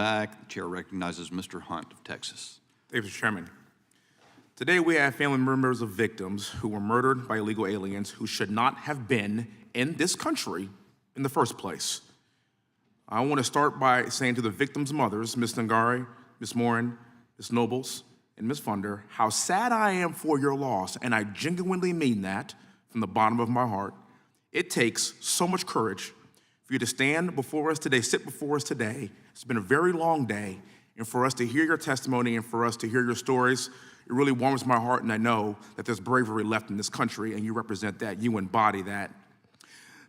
Back. The chair recognizes Mr. Hunt of Texas. Thank you, Mr. Chairman. Today we have family members of victims who were murdered by illegal aliens who should not have been in this country in the first place. I want to start by saying to the victims' mothers, Ms. Nungaray, Ms. Morin, Ms. Nobles, and Ms. Funder, how sad I am for your loss, and I genuinely mean that from the bottom of my heart. It takes so much courage for you to stand before us today, sit before us today. It's been a very long day, and for us to hear your testimony and for us to hear your stories, it really warms my heart, and I know that there's bravery left in this country, and you represent that, you embody that.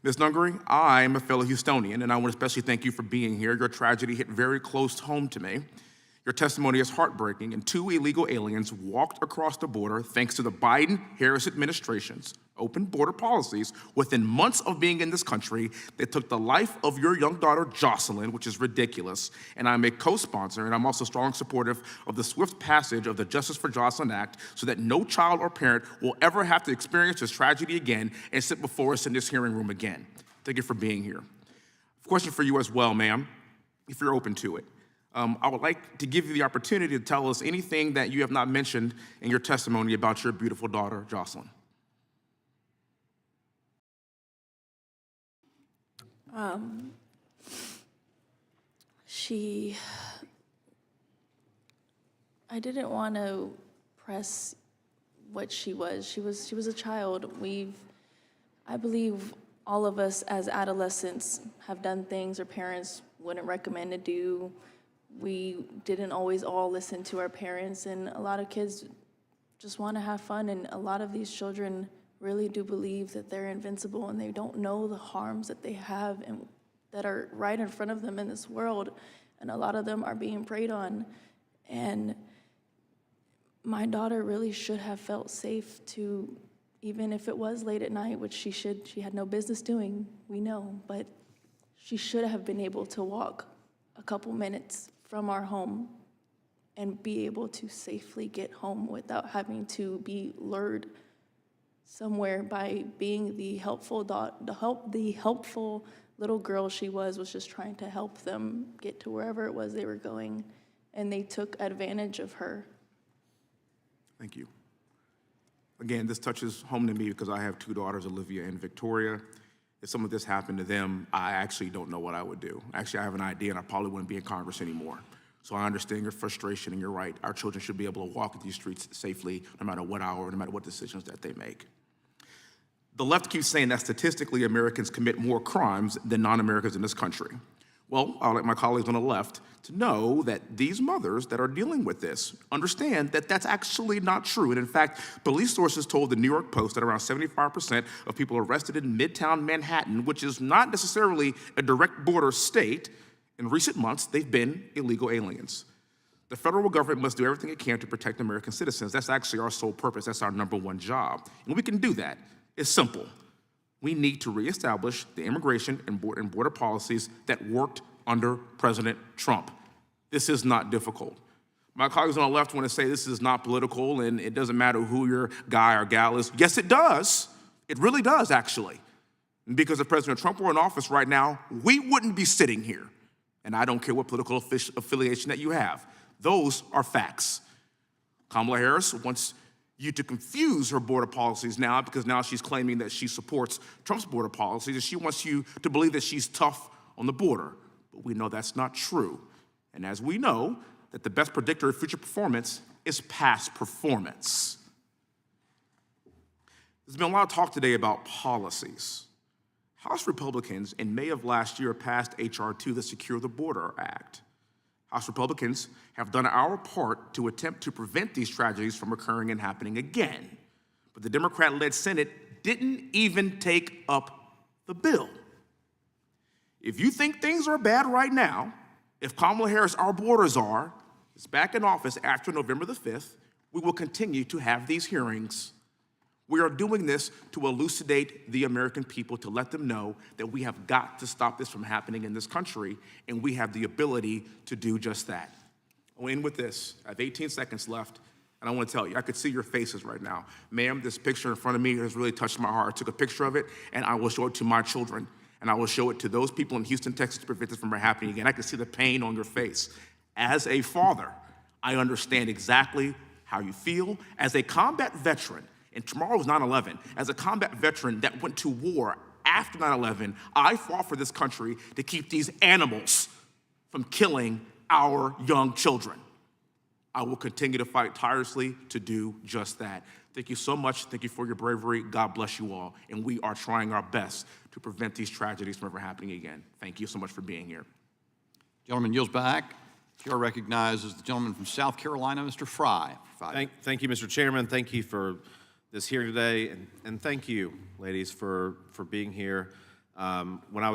Ms. Nungaray, I am a fellow Houstonian, and I want to especially thank you for being here. Your tragedy hit very close home to me. Your testimony is heartbreaking, and 2 illegal aliens walked across the border thanks to the Biden-Harris administration's open border policies. Within months of being in this country, they took the life of your young daughter, Jocelyn, which is ridiculous. And I'm a co-sponsor, and I'm also strong supportive of the swift passage of the Justice for Jocelyn Act so that no child or parent will ever have to experience this tragedy again and sit before us in this hearing room again. Thank you for being here. Question for you as well, ma'am, if you're open to it. I would like to give you the opportunity to tell us anything that you have not mentioned in your testimony about your beautiful daughter, Jocelyn. I didn't want to press what she was. She was a child. I believe all of us as adolescents have done things our parents wouldn't recommend to do. We didn't always all listen to our parents, and a lot of kids just want to have fun, and a lot of these children really do believe that they're invincible, and they don't know the harms that they have and that are right in front of them in this world, and a lot of them are being preyed on. And my daughter really should have felt safe to, even if it was late at night, which she had no business doing, we know, but she should have been able to walk a couple minutes from our home and be able to safely get home without having to be lured somewhere by being the helpful little girl she was just trying to help them get to wherever it was they were going, and they took advantage of her. Thank you. Again, this touches home to me because I have 2 daughters, Olivia and Victoria. If some of this happened to them, I actually don't know what I would do. Actually, I have an idea, and I probably wouldn't be in Congress anymore. So I understand your frustration, and you're right. Our children should be able to walk these streets safely, no matter what hour, no matter what decisions that they make. The left keeps saying that statistically Americans commit more crimes than non-Americans in this country. Well, I'd like my colleagues on the left to know that these mothers that are dealing with this understand that that's actually not true. And in fact, police sources told the New York Post that around 75% of people arrested in Midtown Manhattan, which is not necessarily a direct border state, in recent months, they've been illegal aliens. The federal government must do everything it can to protect American citizens. That's actually our sole purpose. That's our #1 job. And we can do that. It's simple. We need to reestablish the immigration and border policies that worked under President Trump. This is not difficult. My colleagues on the left want to say this is not political and it doesn't matter who your guy or gal is. Yes, it does. It really does, actually. And because if President Trump were in office right now, we wouldn't be sitting here. And I don't care what political affiliation that you have. Those are facts. Kamala Harris wants you to confuse her border policies now because now she's claiming that she supports Trump's border policies and she wants you to believe that she's tough on the border. But we know that's not true. And as we know, that the best predictor of future performance is past performance. There's been a lot of talk today about policies. House Republicans in May of last year passed H.R. 2, the Secure the Border Act. House Republicans have done our part to attempt to prevent these tragedies from occurring and happening again. But the Democrat-led Senate didn't even take up the bill. If you think things are bad right now, if Kamala Harris, our borders are, is back in office after November the 5th, we will continue to have these hearings. We are doing this to elucidate the American people, to let them know that we have got to stop this from happening in this country, and we have the ability to do just that. I'll end with this. I have 18 seconds left, and I want to tell you, I could see your faces right now. Ma'am, this picture in front of me has really touched my heart. I took a picture of it, and I will show it to my children. and I will show it to those people in Houston, Texas to prevent this from happening again. I can see the pain on your face. As a father, I understand exactly how you feel. As a combat veteran, and tomorrow was 9/11, as a combat veteran that went to war after 9/11, I fought for this country to keep these animals from killing our young children. I will continue to fight tirelessly to do just that. Thank you so much. Thank you for your bravery. God bless you all. And we are trying our best to prevent these tragedies from ever happening again. Thank you so much for being here. Gentleman yields back. Chair recognizes the gentleman from South Carolina, Mr. Fry. Thank you, Mr. Chairman. Thank you for this hearing today, and thank you, ladies, for being here. When I was